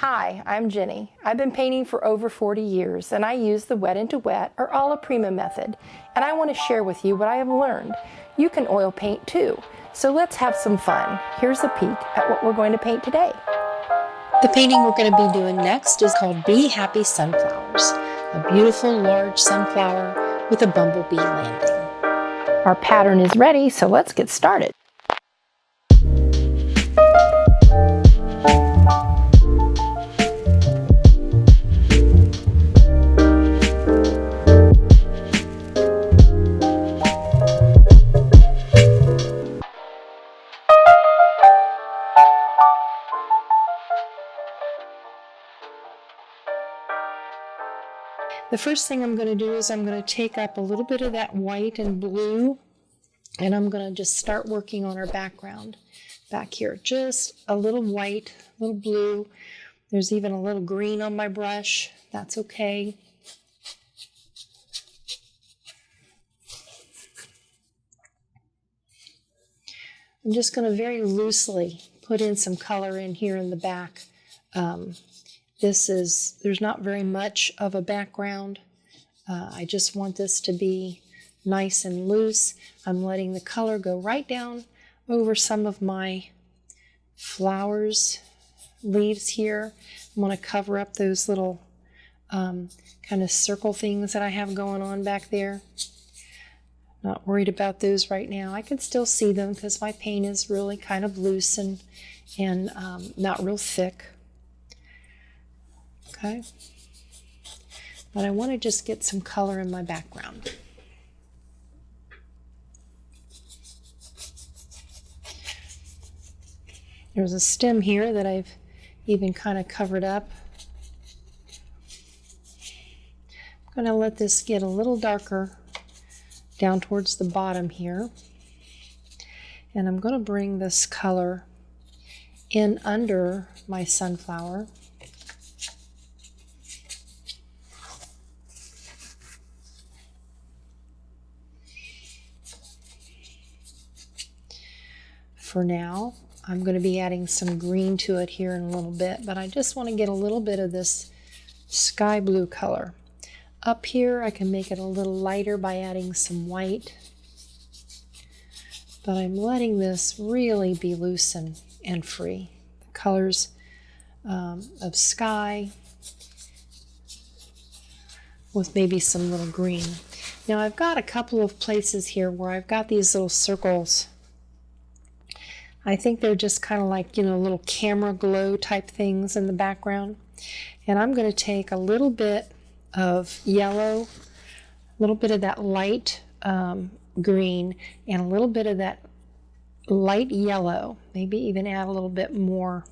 Hi, I'm Jenny. I've been painting for over 40 years and I use the wet into wet or alla prima method, and I want to share with you what I have learned. You can oil paint too, so let's have some fun. Here's a peek at what we're going to paint today. The painting we're going to be doing next is called Be Happy Sunflowers, a beautiful large sunflower with a bumblebee landing. Our pattern is ready, so let's get started. The first thing I'm going to do is I'm going to take up a little bit of that white and blue, and I'm going to just start working on our background back here. Just a little white, a little blue. There's even a little green on my brush. That's okay. I'm just going to very loosely put in some color in here in the back. There's not very much of a background. I just want this to be nice and loose. I'm letting the color go right down over some of my flowers, leaves here. I'm going to cover up those little kind of circle things that I have going on back there. Not worried about those right now. I can still see them because my paint is really kind of loose and not real thick. Okay, but I want to just get some color in my background. There's a stem here that I've even kind of covered up. I'm going to let this get a little darker down towards the bottom here, and I'm going to bring this color in under my sunflower. For now, I'm going to be adding some green to it here in a little bit, but I just want to get a little bit of this sky blue color. Up here, I can make it a little lighter by adding some white, but I'm letting this really be loose and free. The colors of sky with maybe some little green. Now I've got a couple of places here where I've got these little circles. I think they're just kind of like, little camera glow type things in the background. And I'm going to take a little bit of yellow, a little bit of that light green, and a little bit of that light yellow. Maybe even add a little bit more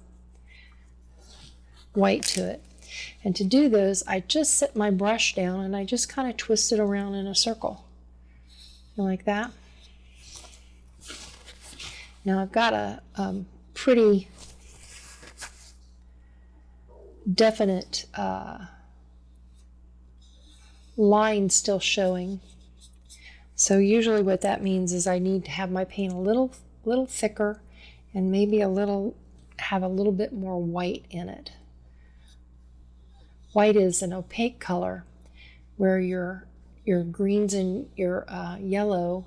white to it. And to do those, I just set my brush down and I just kind of twist it around in a circle. Like that. Now I've got a pretty definite line still showing. So usually what that means is I need to have my paint a little thicker and maybe have a little bit more white in it. White is an opaque color where your greens and your yellow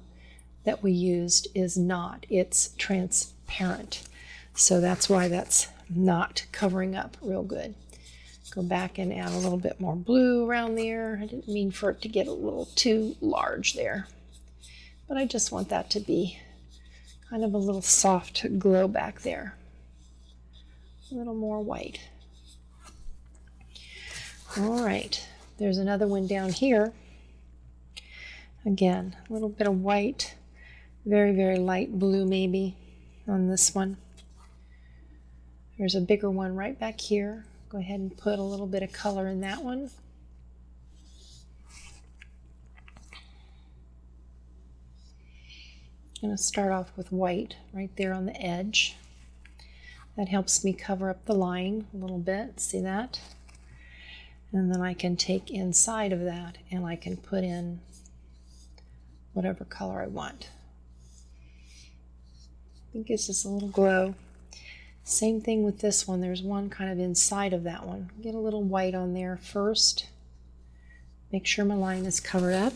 that we used is not. It's transparent. So that's why that's not covering up real good. Go back and add a little bit more blue around there. I didn't mean for it to get a little too large there, but I just want that to be kind of a little soft glow back there. A little more white. All right, there's another one down here. Again, a little bit of white. Very, very light blue maybe on this one. There's a bigger one right back here. Go ahead and put a little bit of color in that one. I'm going to start off with white right there on the edge. That helps me cover up the line a little bit. See that? And then I can take inside of that and I can put in whatever color I want. I think it's just a little glow. Same thing with this one. There's one kind of inside of that one. Get a little white on there first. Make sure my line is covered up.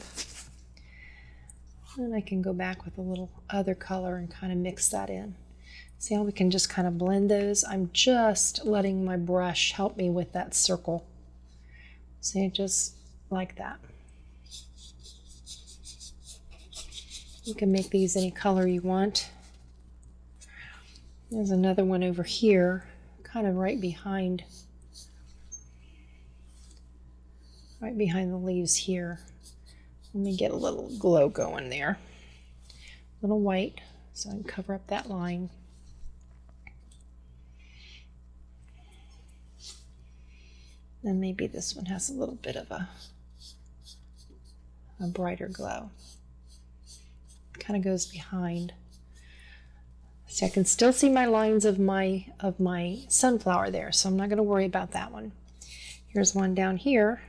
And I can go back with a little other color and kind of mix that in. See how we can just kind of blend those? I'm just letting my brush help me with that circle. See, just like that. You can make these any color you want. There's another one over here, kind of right behind the leaves here. Let me get a little glow going there. A little white so I can cover up that line. And maybe this one has a little bit of a brighter glow. Kind of goes behind. See, I can still see my lines of my sunflower there, so I'm not going to worry about that one. Here's one down here.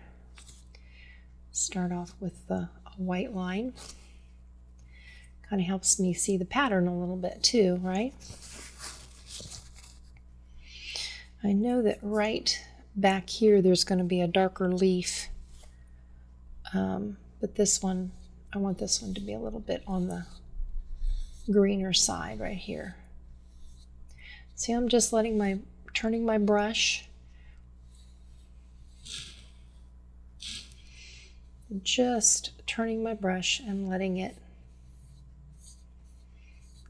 Start off with a white line. Kind of helps me see the pattern a little bit too, right? I know that right back here there's going to be a darker leaf, but this one, I want this one to be a little bit on the greener side right here. See, I'm just turning my brush, and letting it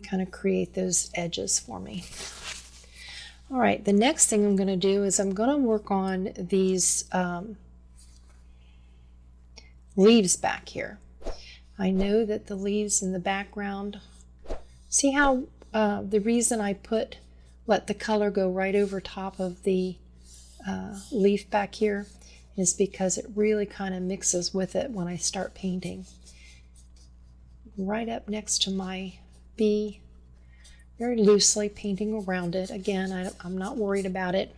kind of create those edges for me. All right, the next thing I'm going to do is I'm going to work on these leaves back here. I know that the leaves in the background, see how the reason I let the color go right over top of the leaf back here is because it really kind of mixes with it when I start painting. Right up next to my bee, very loosely painting around it. Again, I'm not worried about it.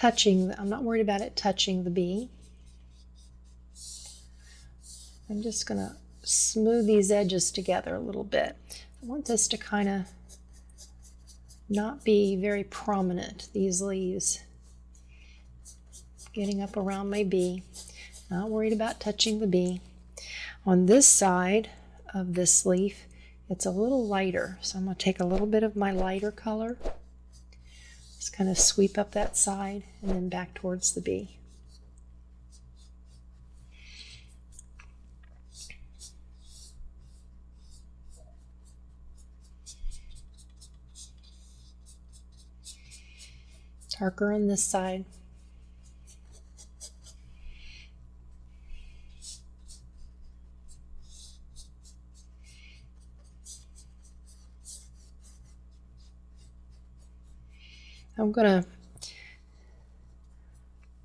I'm not worried about it touching the bee. I'm just going to smooth these edges together a little bit. I want this to kind of not be very prominent, these leaves. Getting up around my bee. Not worried about touching the bee. On this side of this leaf, it's a little lighter, so I'm going to take a little bit of my lighter color. Just kind of sweep up that side and then back towards the bee. Darker on this side. I'm going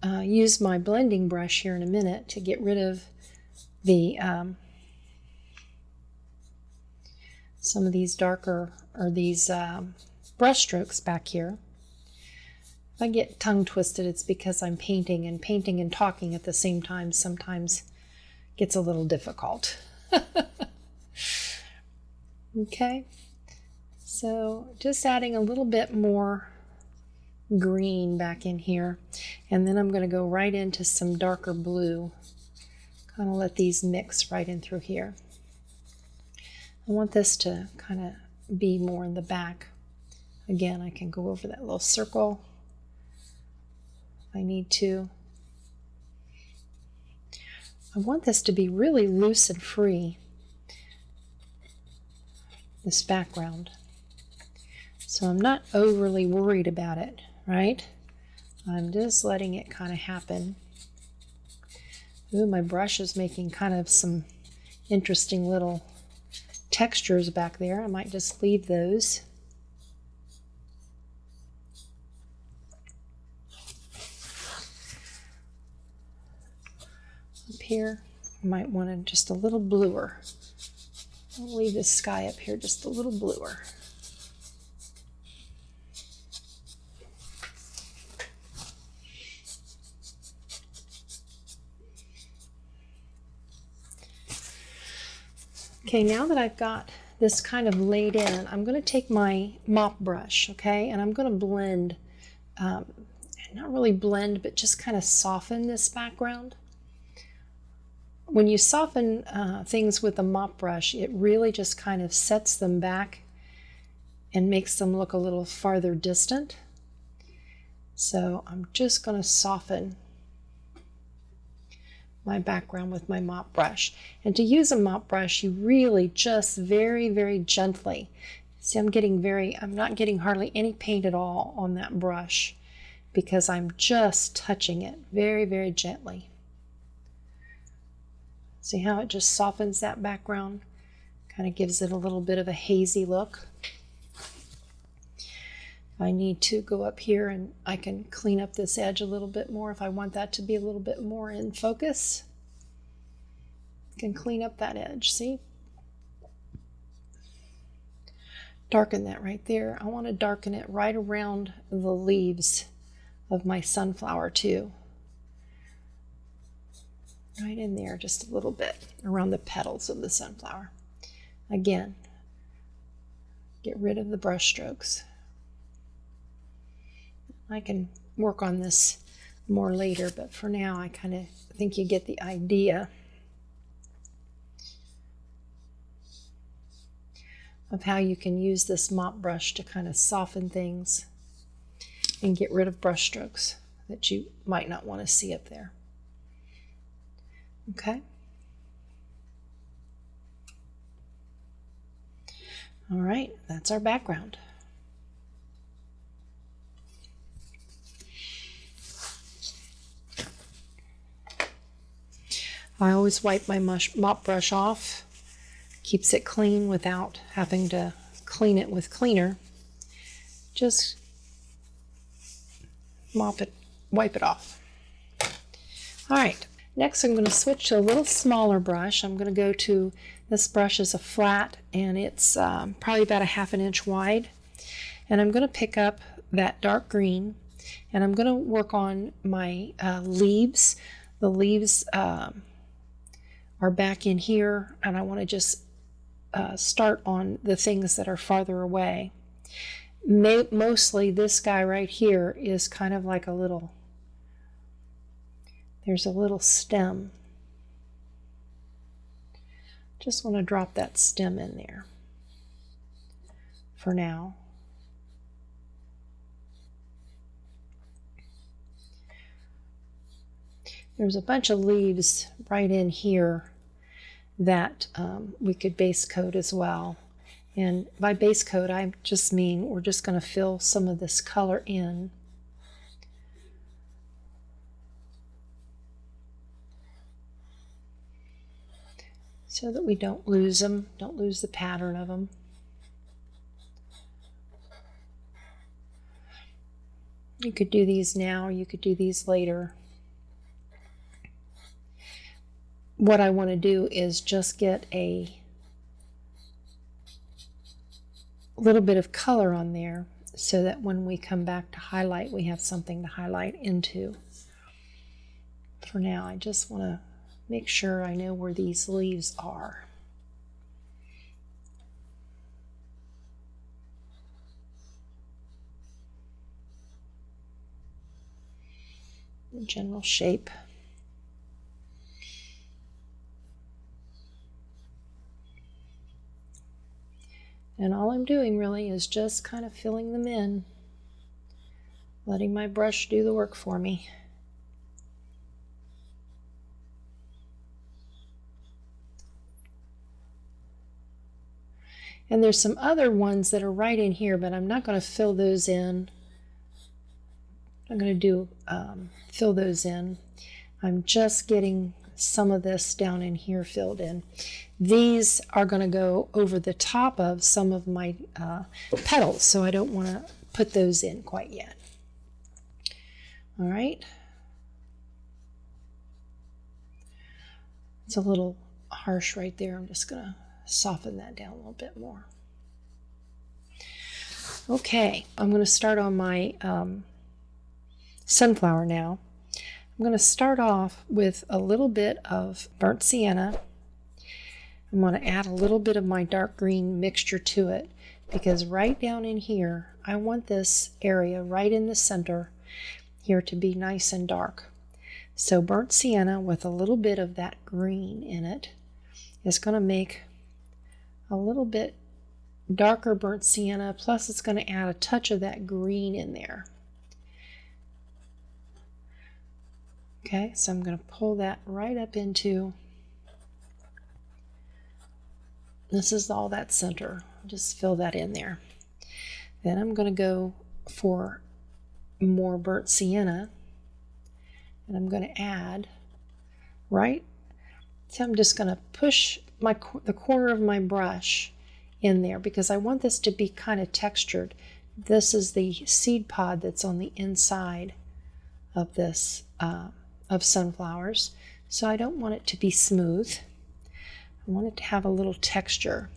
to use my blending brush here in a minute to get rid of the some of these darker, or these brush strokes back here. If I get tongue twisted, it's because I'm painting, and painting and talking at the same time sometimes gets a little difficult. Okay, so just adding a little bit more green back in here, and then I'm going to go right into some darker blue. Kind of let these mix right in through here. I want this to kind of be more in the back. Again, I can go over that little circle if I need to. I want this to be really loose and free, this background. So I'm not overly worried about it, right? I'm just letting it kind of happen. Ooh, my brush is making kind of some interesting little textures back there. I might just leave those. Up here, I might want it just a little bluer. I'll leave this sky up here just a little bluer. Okay, now that I've got this kind of laid in, I'm going to take my mop brush, okay, and I'm going to blend, not really blend, but just kind of soften this background. When you soften things with a mop brush, it really just kind of sets them back and makes them look a little farther distant. So I'm just going to soften my background with my mop brush. And to use a mop brush, you really just very, very gently. See, I'm not getting hardly any paint at all on that brush because I'm just touching it very, very gently. See how it just softens that background? Kind of gives it a little bit of a hazy look. I need to go up here and I can clean up this edge a little bit more if I want that to be a little bit more in focus. I can clean up that edge, see? Darken that right there. I want to darken it right around the leaves of my sunflower too. Right in there just a little bit around the petals of the sunflower. Again, get rid of the brush strokes. I can work on this more later, but for now I kind of think you get the idea of how you can use this mop brush to kind of soften things and get rid of brush strokes that you might not want to see up there. Okay. All right, that's our background. I always wipe my mop brush off. Keeps it clean without having to clean it with cleaner. Just wipe it off. All right, next I'm going to switch to a little smaller brush. I'm going to go to, this brush is a flat and it's probably about a ½ inch wide. And I'm going to pick up that dark green and I'm going to work on my leaves. The leaves are back in here and I want to just start on the things that are farther away. Mostly this guy right here is kind of like there's a little stem. Just want to drop that stem in there for now. There's a bunch of leaves right in here that we could base coat as well. And by base coat, I just mean we're just going to fill some of this color in. So that we don't lose them, don't lose the pattern of them. You could do these now, or you could do these later. What I want to do is just get a little bit of color on there so that when we come back to highlight, we have something to highlight into. For now, I just want to make sure I know where these leaves are. The general shape. And all I'm doing really is just kind of filling them in, letting my brush do the work for me. And there's some other ones that are right in here, but I'm not going to fill those in. I'm going to fill those in. I'm just getting some of this down in here filled in. These are going to go over the top of some of my petals, so I don't want to put those in quite yet. All right. It's a little harsh right there. I'm just going to soften that down a little bit more. Okay, I'm going to start on my sunflower now. I'm going to start off with a little bit of burnt sienna. I'm going to add a little bit of my dark green mixture to it, because right down in here, I want this area right in the center here to be nice and dark. So burnt sienna with a little bit of that green in it is going to make a little bit darker burnt sienna, plus it's going to add a touch of that green in there. Okay, so I'm going to pull that right up into, this is all that center. Just fill that in there. Then I'm going to go for more burnt sienna, and I'm going to add right, so I'm just going to push the corner of my brush in there because I want this to be kind of textured. This is the seed pod that's on the inside of this of sunflowers, so I don't want it to be smooth. I want it to have a little texture.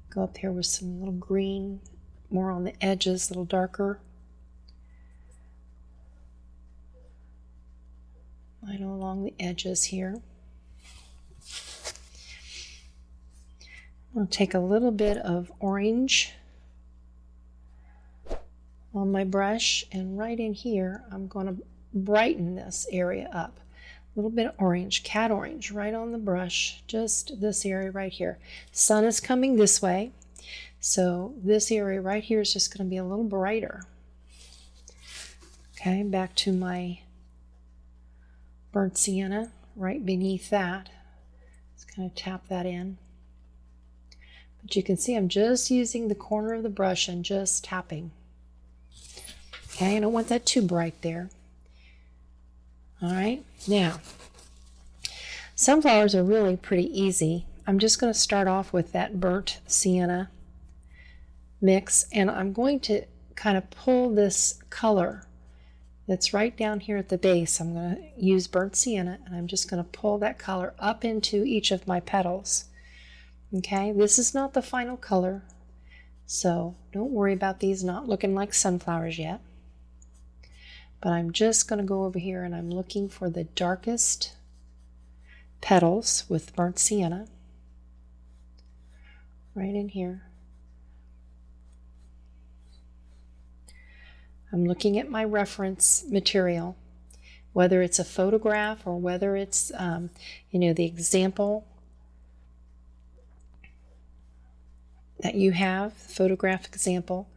Go up here with some little green, more on the edges, a little darker. Right along the edges here. I'll take a little bit of orange on my brush, and right in here I'm going to brighten this area up. A little bit of orange, cat orange, right on the brush, just this area right here. Sun is coming this way, so this area right here is just going to be a little brighter. Okay, back to my burnt sienna right beneath that. Just kind of tap that in. But you can see I'm just using the corner of the brush and just tapping. Okay, I don't want that too bright there. All right, now, sunflowers are really pretty easy. I'm just going to start off with that burnt sienna mix, and I'm going to kind of pull this color that's right down here at the base. I'm going to use burnt sienna, and I'm just going to pull that color up into each of my petals. Okay, this is not the final color, so don't worry about these not looking like sunflowers yet. But I'm just going to go over here and I'm looking for the darkest petals with burnt sienna right in here. I'm looking at my reference material, whether it's a photograph or whether it's the example that you have, photograph example.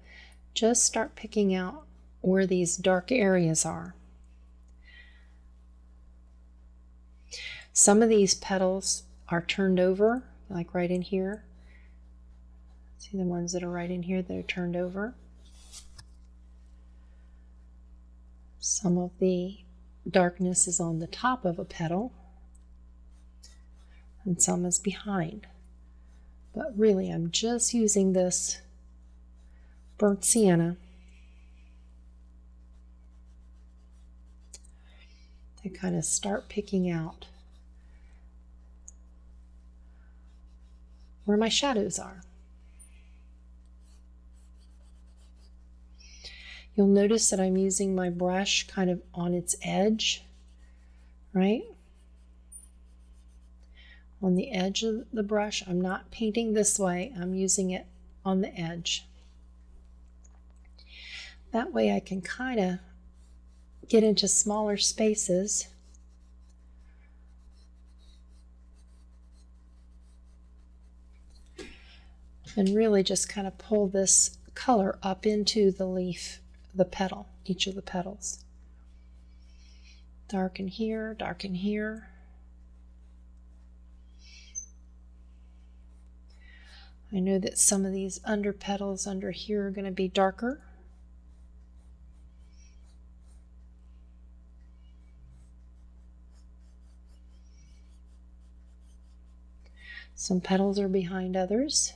Just start picking out where these dark areas are. Some of these petals are turned over, like right in here. See the ones that are right in here that are turned over? Some of the darkness is on the top of a petal, and some is behind. But really, I'm just using this burnt sienna to kind of start picking out where my shadows are. You'll notice that I'm using my brush kind of on its edge, right? On the edge of the brush. I'm not painting this way, I'm using it on the edge. That way I can kind of get into smaller spaces. And really just kind of pull this color up into the leaf, the petal, each of the petals. Darken here, darken here. I know that some of these under petals under here are going to be darker. Some petals are behind others.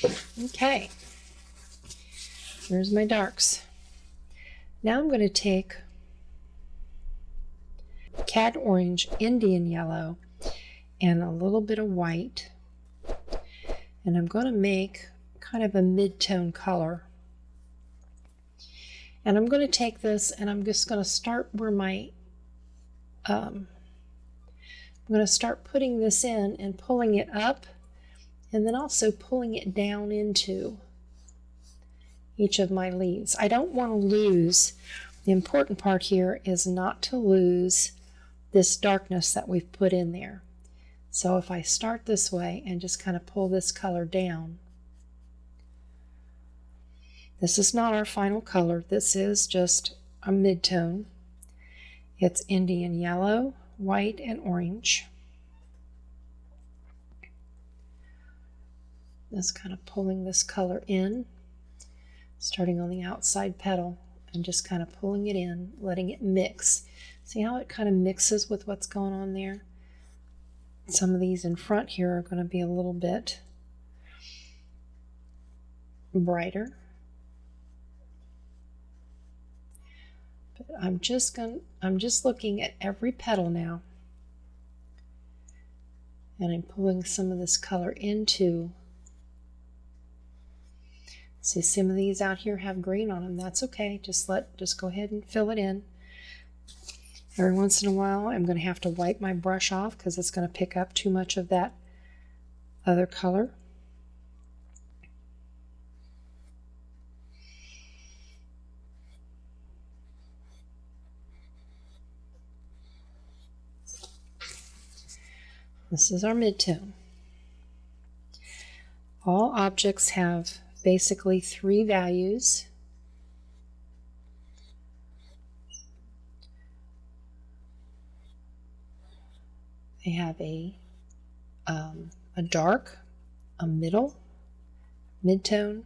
Okay, there's my darks. Now I'm going to take cat orange, Indian yellow, and a little bit of white, and I'm going to make kind of a mid-tone color. And I'm going to take this and I'm just going to start where my I'm going to start putting this in and pulling it up, and then also pulling it down into each of my leaves. I don't want to lose, the important part here is not to lose this darkness that we've put in there. So if I start this way and just kind of pull this color down, this is not our final color, this is just a mid-tone. It's Indian yellow, white, and orange. Just kind of pulling this color in, starting on the outside petal, and just kind of pulling it in, letting it mix. See how it kind of mixes with what's going on there? Some of these in front here are going to be a little bit brighter. But I'm just looking at every petal now, and I'm pulling some of this color into. See, some of these out here have green on them. That's okay. Just go ahead and fill it in. Every once in a while, I'm going to have to wipe my brush off because it's going to pick up too much of that other color. This is our mid-tone. All objects have basically 3 values. They have a dark, a middle, mid-tone,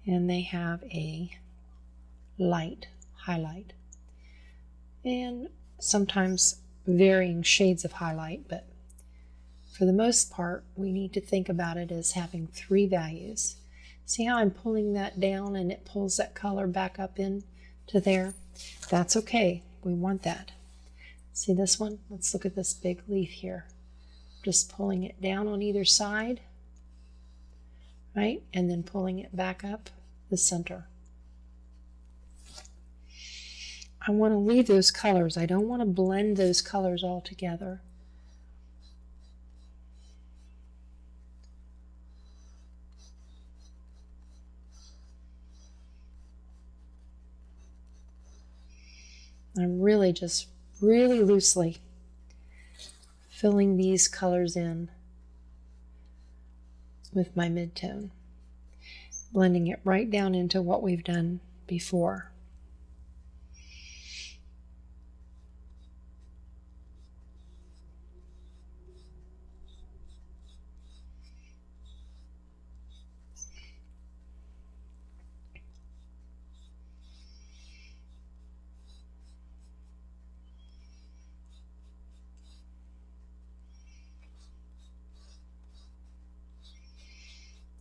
and they have a light, highlight, and sometimes varying shades of highlight, but for the most part, we need to think about it as having 3 values. See how I'm pulling that down and it pulls that color back up into there? That's okay. We want that. See this one? Let's look at this big leaf here. Just pulling it down on either side, right? And then pulling it back up the center. I want to leave those colors. I don't want to blend those colors all together. I'm really just really loosely filling these colors in with my mid-tone, blending it right down into what we've done before.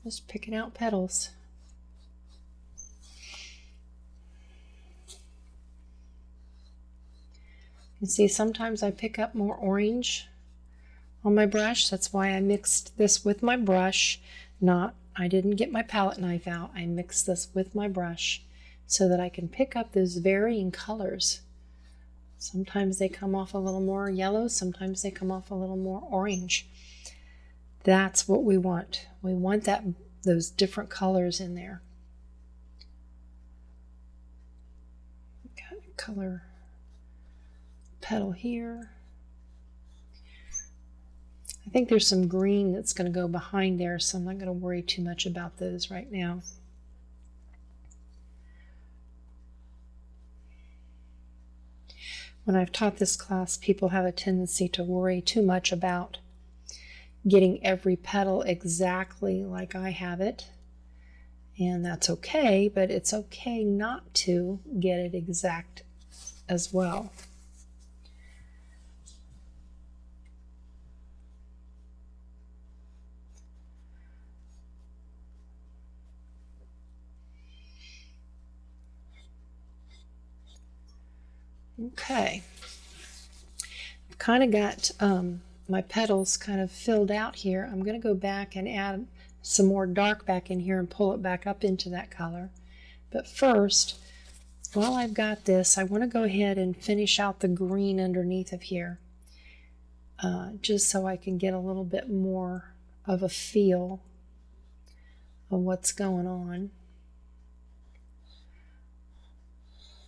Just picking out petals. You see, sometimes I pick up more orange on my brush. That's why I mixed this with my brush. I didn't get my palette knife out. I mixed this with my brush so that I can pick up those varying colors. Sometimes they come off a little more yellow, sometimes they come off a little more orange. That's what we want. We want those different colors in there. Got a color petal here. I think there's some green that's going to go behind there, so I'm not going to worry too much about those right now. When I've taught this class, people have a tendency to worry too much about getting every petal exactly like I have it, and that's okay, but it's okay not to get it exact as well. Okay. I've kind of got my petals kind of filled out here. I'm going to go back and add some more dark back in here and pull it back up into that color. But first, while I've got this, I want to go ahead and finish out the green underneath of here, just so I can get a little bit more of a feel of what's going on.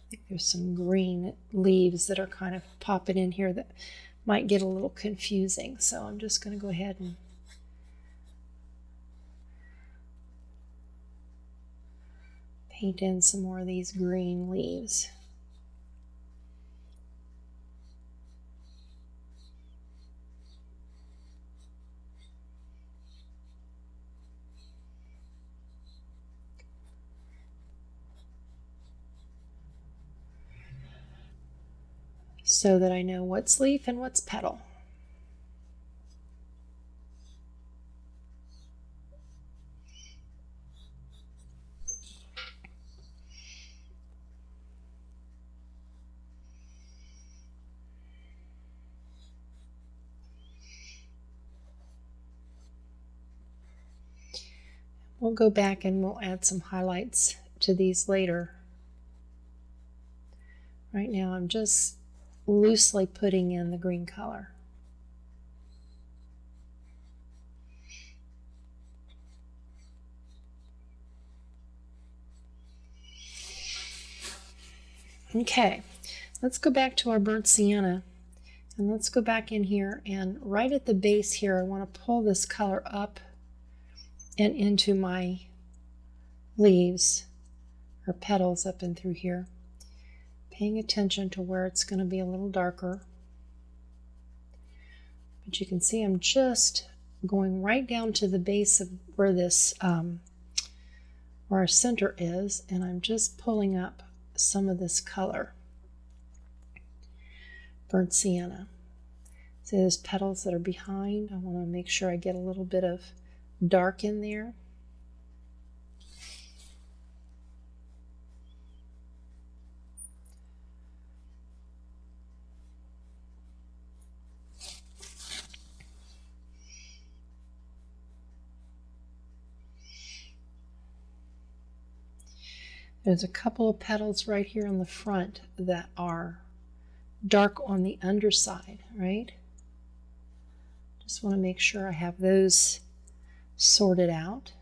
I think there's some green leaves that are kind of popping in here that might get a little confusing, so I'm just going to go ahead and paint in some more of these green leaves. So that I know what's leaf and what's petal. We'll go back and we'll add some highlights to these later. Right now I'm just loosely putting in the green color. Okay, let's go back to our burnt sienna, and let's go back in here, and right at the base here I want to pull this color up and into my leaves or petals up and through here, paying attention to where it's going to be a little darker. But you can see I'm just going right down to the base of where this where our center is, and I'm just pulling up some of this color, burnt sienna. See those petals that are behind? I want to make sure I get a little bit of dark in there. There's a couple of petals right here on the front that are dark on the underside, right? Just want to make sure I have those sorted out.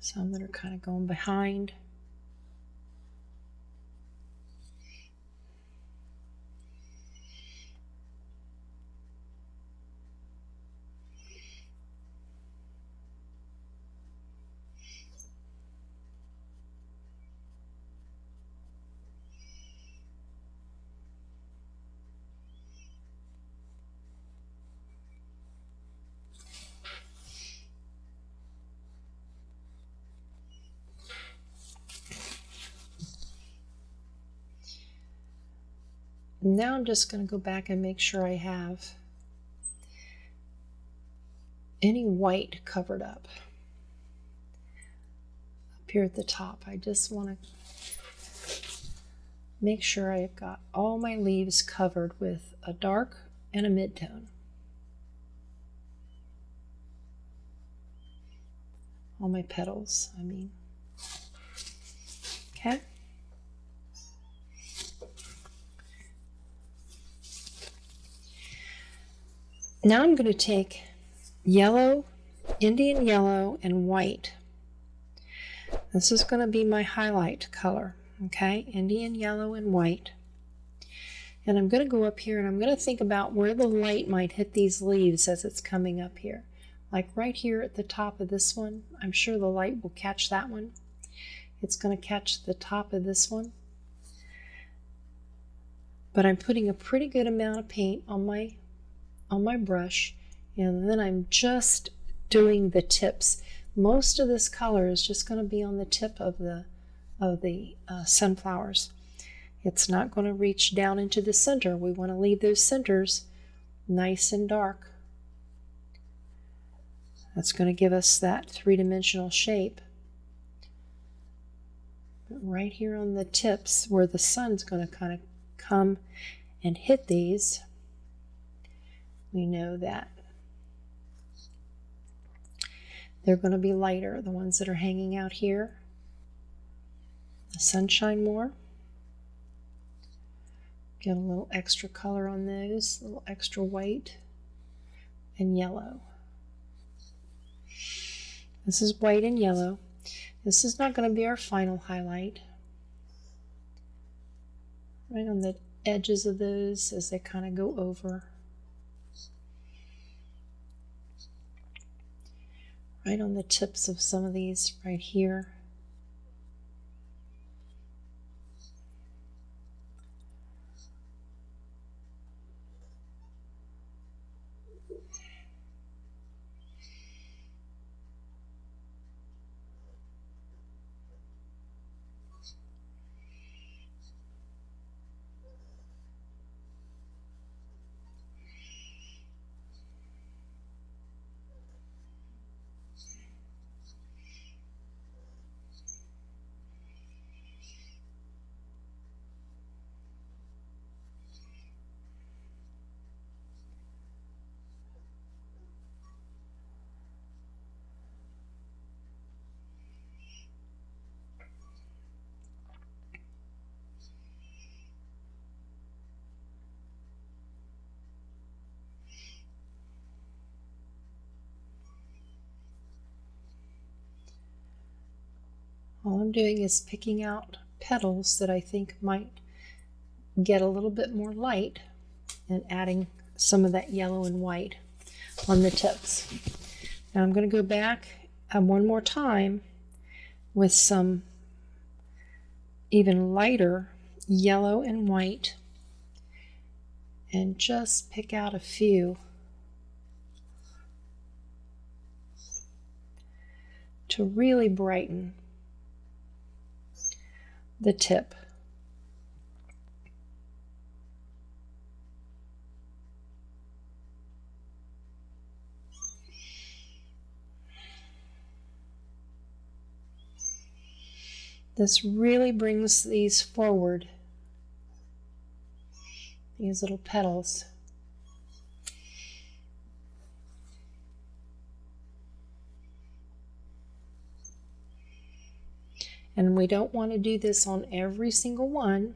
Some that are kind of going behind. Now I'm just going to go back and make sure I have any white covered up here at the top. I just want to make sure I've got all my leaves covered with a dark and a mid-tone. All my petals, I mean. Okay. Now I'm going to take yellow, Indian yellow, and white. This is going to be my highlight color, okay? Indian yellow and white. And I'm going to go up here and I'm going to think about where the light might hit these leaves as it's coming up here. Like right here at the top of this one, I'm sure the light will catch that one. It's going to catch the top of this one. But I'm putting a pretty good amount of paint on my brush, and then I'm just doing the tips. Most of this color is just going to be on the tip of the sunflowers. It's not going to reach down into the center. We want to leave those centers nice and dark. That's going to give us that three-dimensional shape. But right here on the tips where the sun's going to kind of come and hit these, we know that they're going to be lighter, the ones that are hanging out here. The sunshine more. Get a little extra color on those, a little extra white and yellow. This is white and yellow. This is not going to be our final highlight. Right on the edges of those as they kind of go over. Right on the tips of some of these right here. All I'm doing is picking out petals that I think might get a little bit more light and adding some of that yellow and white on the tips. Now I'm going to go back one more time with some even lighter yellow and white and just pick out a few to really brighten the tip. This really brings these forward, these little petals. And we don't want to do this on every single one.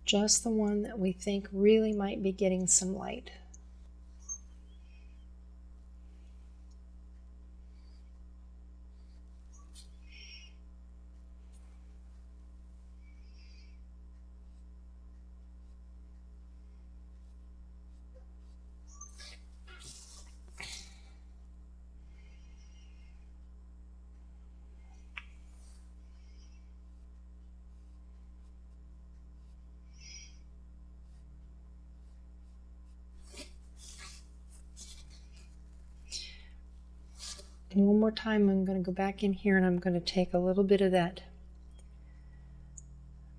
Just the one that we think really might be getting some light. And one more time, I'm going to go back in here and I'm going to take a little bit of that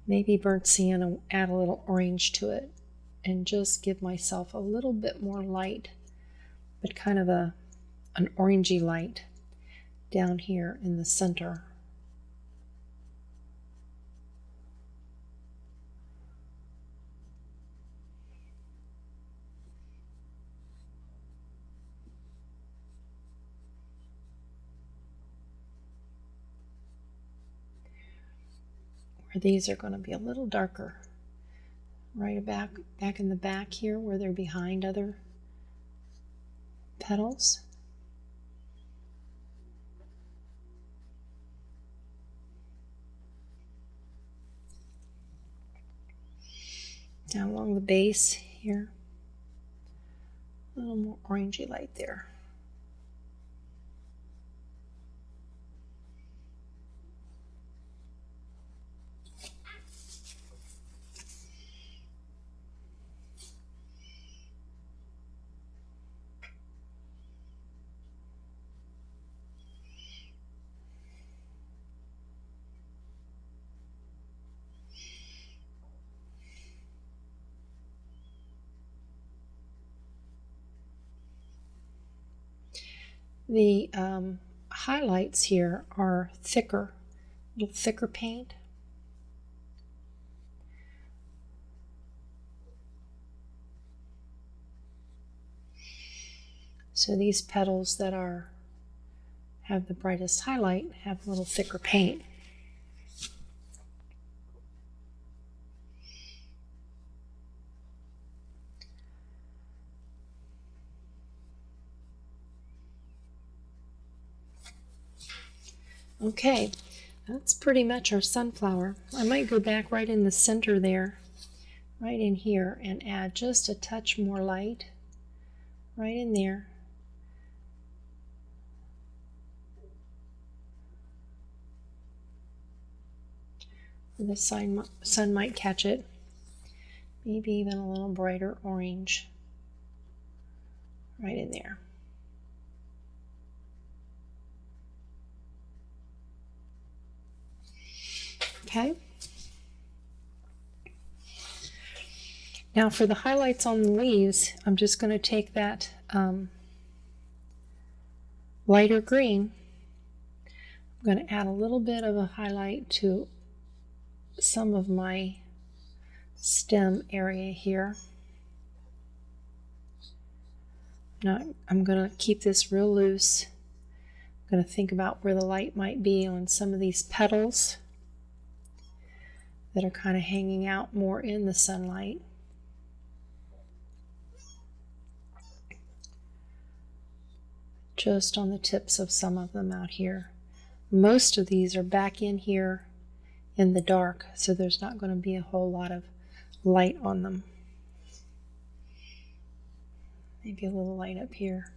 maybe burnt sienna, add a little orange to it, and just give myself a little bit more light, but kind of an orangey light down here in the center. Where these are going to be a little darker, right back in the back here where they're behind other petals. Down along the base here, a little more orangey light there. The highlights here are thicker, a little thicker paint. So these petals that have the brightest highlight have a little thicker paint. Okay, that's pretty much our sunflower. I might go back right in the center there, right in here, and add just a touch more light right in there. The sun might catch it. Maybe even a little brighter orange right in there. Okay. Now for the highlights on the leaves, I'm just going to take that lighter green. I'm going to add a little bit of a highlight to some of my stem area here. Now I'm going to keep this real loose. I'm going to think about where the light might be on some of these petals that are kind of hanging out more in the sunlight. Just on the tips of some of them out here. Most of these are back in here in the dark, so there's not going to be a whole lot of light on them. Maybe a little light up here.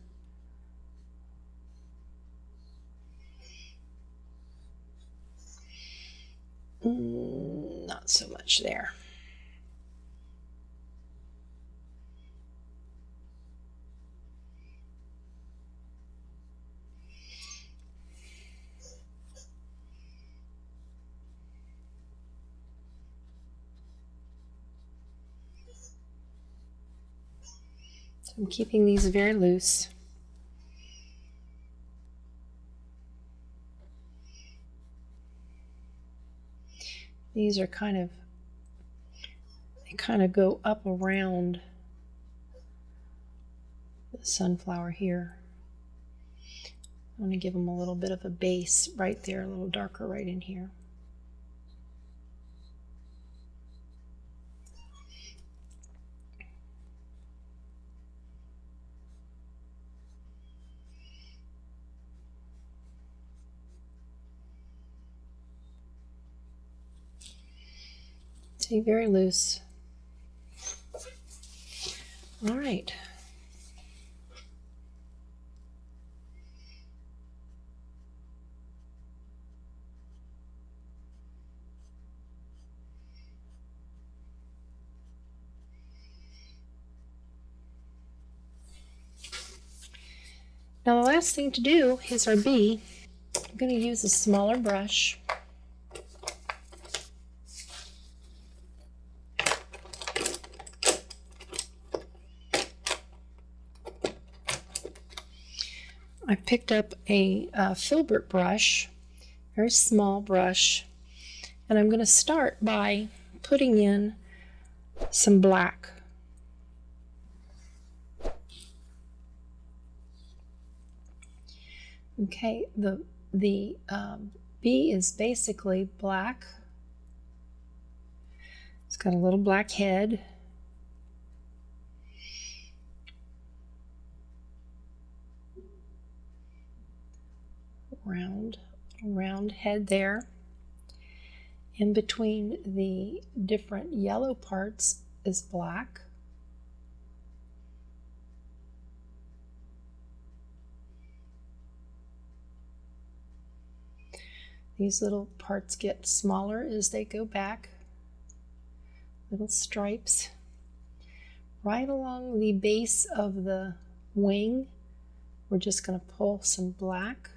Not so much there. So I'm keeping these very loose. These are they kind of go up around the sunflower here. I want to give them a little bit of a base right there, a little darker right in here. See, very loose. All right. Now the last thing to do is our bee. I'm going to use a smaller brush. I picked up a filbert brush, very small brush, and I'm going to start by putting in some black. Okay, the bee is basically black. It's got a little black head. Round head there. In between the different yellow parts is black. These little parts get smaller as they go back. Little stripes. Right along the base of the wing, we're just going to pull some black.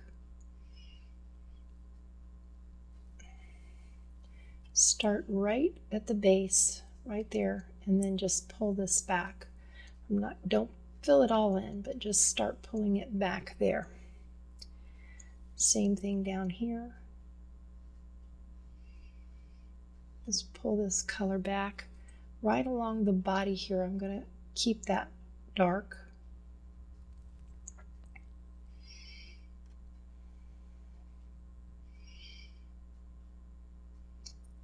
Start right at the base, right there, and then just pull this back. Don't fill it all in, but just start pulling it back there. Same thing down here. Just pull this color back. Right along the body here, I'm going to keep that dark.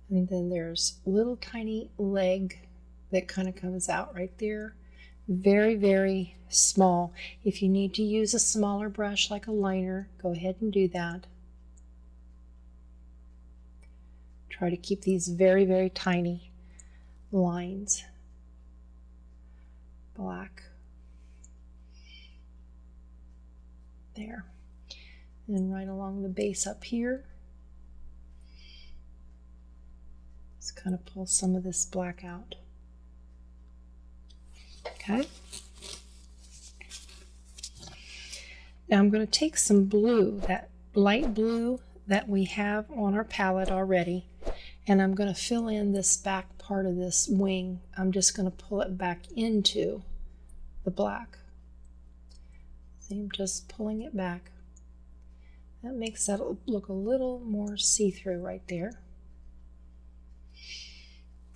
And then there's a little tiny leg that kind of comes out right there. Very, very small. If you need to use a smaller brush like a liner, go ahead and do that. Try to keep these very, very tiny lines. Black. There. And right along the base up here. Just kind of pull some of this black out. Okay. Now I'm going to take some blue, that light blue that we have on our palette already, and I'm going to fill in this back part of this wing. I'm just going to pull it back into the black. See, I'm just pulling it back. That makes that look a little more see-through right there.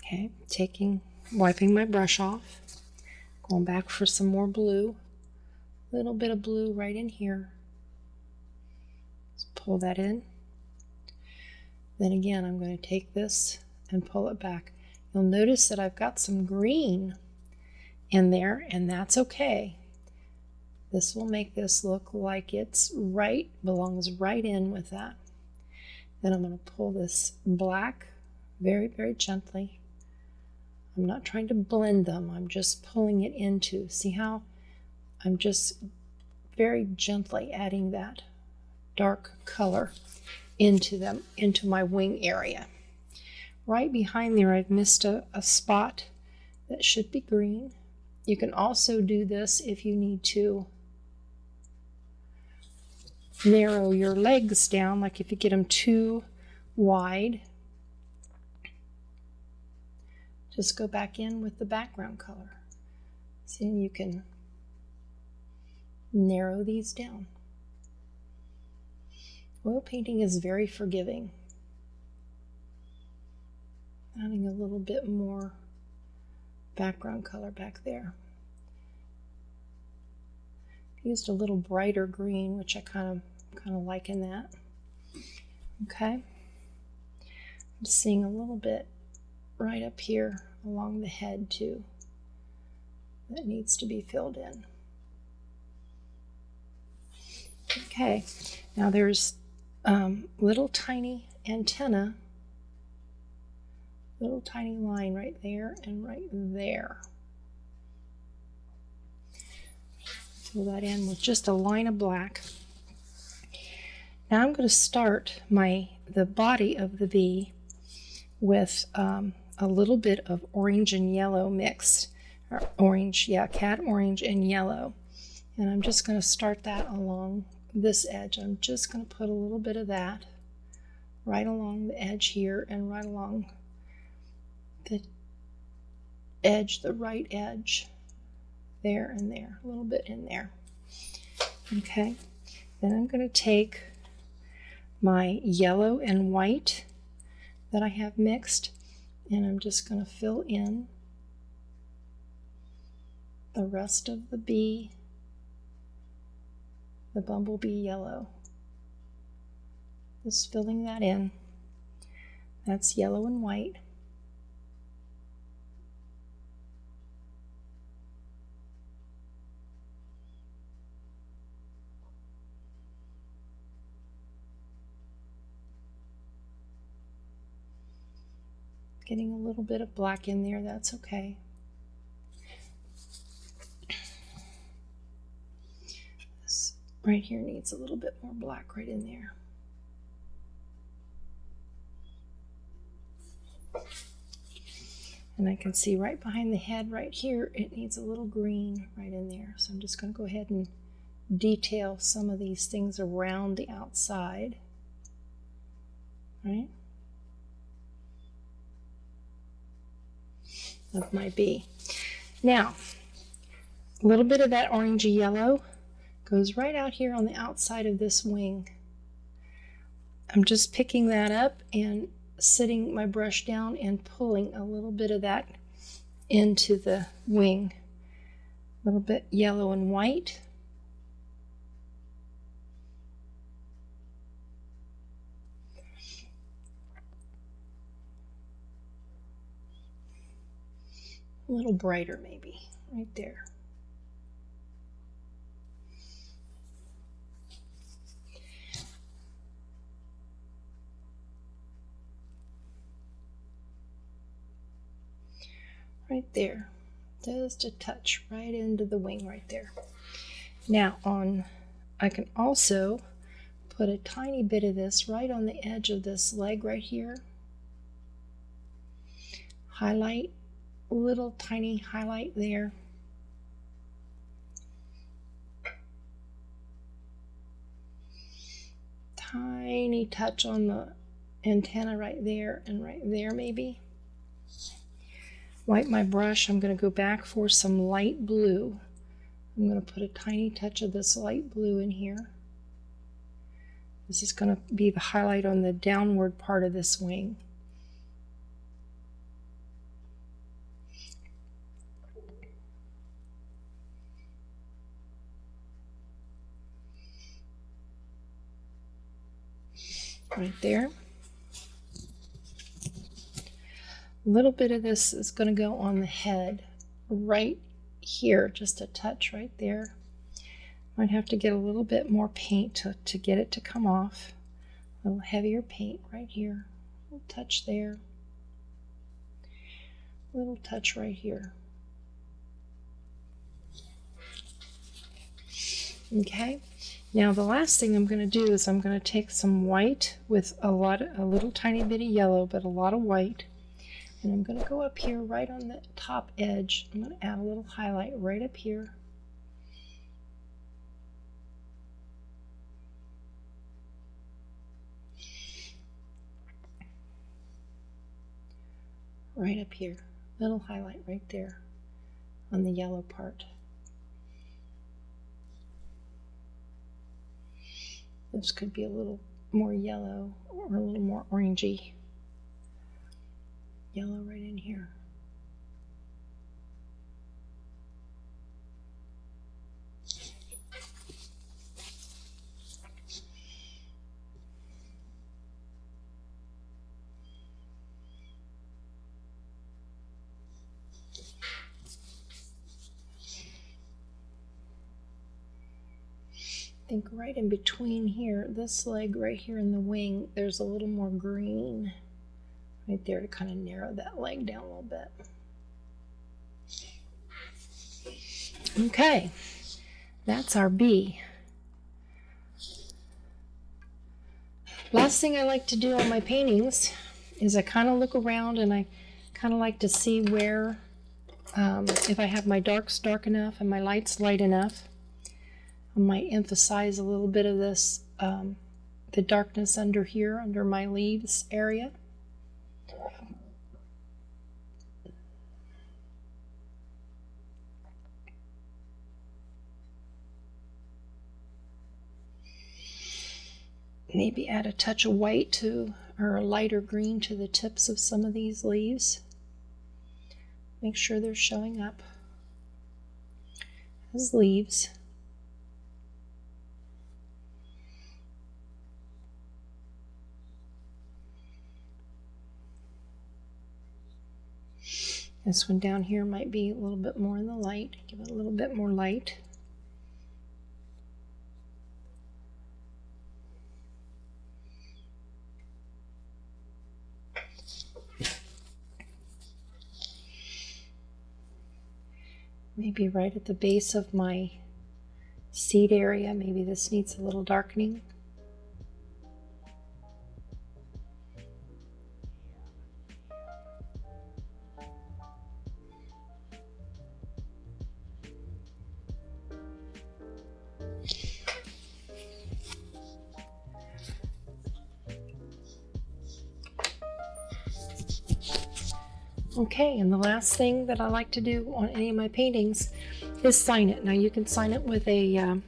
Okay, wiping my brush off, going back for some more blue, a little bit of blue right in here. Just pull that in. Then again, I'm going to take this and pull it back. You'll notice that I've got some green in there, and that's okay. This will make this look like it's right, belongs right in with that. Then I'm going to pull this black very, very gently. I'm not trying to blend them, I'm just pulling it into. See how I'm just very gently adding that dark color into them, into my wing area. Right behind there, I've missed a spot that should be green. You can also do this if you need to narrow your legs down, like if you get them too wide. Just go back in with the background color. See, you can narrow these down. Oil painting is very forgiving. Adding a little bit more background color back there. Used a little brighter green, which I kind of like in that. Okay. I'm seeing a little bit right up here along the head too that needs to be filled in. Okay, now there's little tiny antenna, little tiny line right there and right there. Fill that in with just a line of black. Now I'm going to start the body of the bee with a little bit of orange and yellow mixed, or orange, yeah, cat orange and yellow. And I'm just going to start that along this edge. I'm just going to put a little bit of that right along the edge here and right along the edge, the right edge, there and there, a little bit in there. Okay, then I'm going to take my yellow and white that I have mixed, and I'm just going to fill in the rest of the bee, the bumblebee yellow. Just filling that in. That's yellow and white. Getting a little bit of black in there, that's okay. This right here needs a little bit more black right in there. And I can see right behind the head right here, it needs a little green right in there. So I'm just going to go ahead and detail some of these things around the outside. Right? Of my bee. Now, a little bit of that orangey yellow goes right out here on the outside of this wing. I'm just picking that up and sitting my brush down and pulling a little bit of that into the wing. A little bit yellow and white. A little brighter maybe, right there. Right there, just a touch right into the wing right there. Now I can also put a tiny bit of this right on the edge of this leg right here. Highlight, a little tiny highlight there. Tiny touch on the antenna right there and right there maybe. Wipe my brush. I'm going to go back for some light blue. I'm going to put a tiny touch of this light blue in here. This is going to be the highlight on the downward part of this wing. Right there. A little bit of this is going to go on the head right here, just a touch right there. Might have to get a little bit more paint to get it to come off. A little heavier paint right here. A little touch there. A little touch right here. Okay. Now the last thing I'm going to do is I'm going to take some white with a little tiny bit of yellow, but a lot of white. And I'm going to go up here right on the top edge. I'm going to add a little highlight right up here. Right up here. Little highlight right there on the yellow part. This could be a little more yellow or a little more orangey. Yellow right in here. I think right in between here, this leg right here in the wing, there's a little more green right there to kind of narrow that leg down a little bit. Okay, that's our bee. Last thing I like to do on my paintings is I kind of look around and I kind of like to see where, if I have my darks dark enough and my lights light enough. I might emphasize a little bit of this, the darkness under here, under my leaves area. Maybe add a touch of white to, or a lighter green to the tips of some of these leaves. Make sure they're showing up as leaves. This one down here might be a little bit more in the light. Give it a little bit more light. Maybe right at the base of my seed area, maybe this needs a little darkening. Okay, and the last thing that I like to do on any of my paintings is sign it. Now you can sign it with a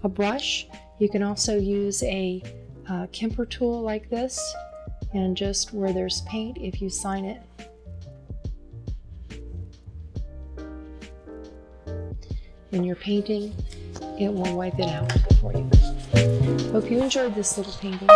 brush. You can also use a Kemper tool like this, and just where there's paint, if you sign it in your painting, it will wipe it out for you. Hope you enjoyed this little painting.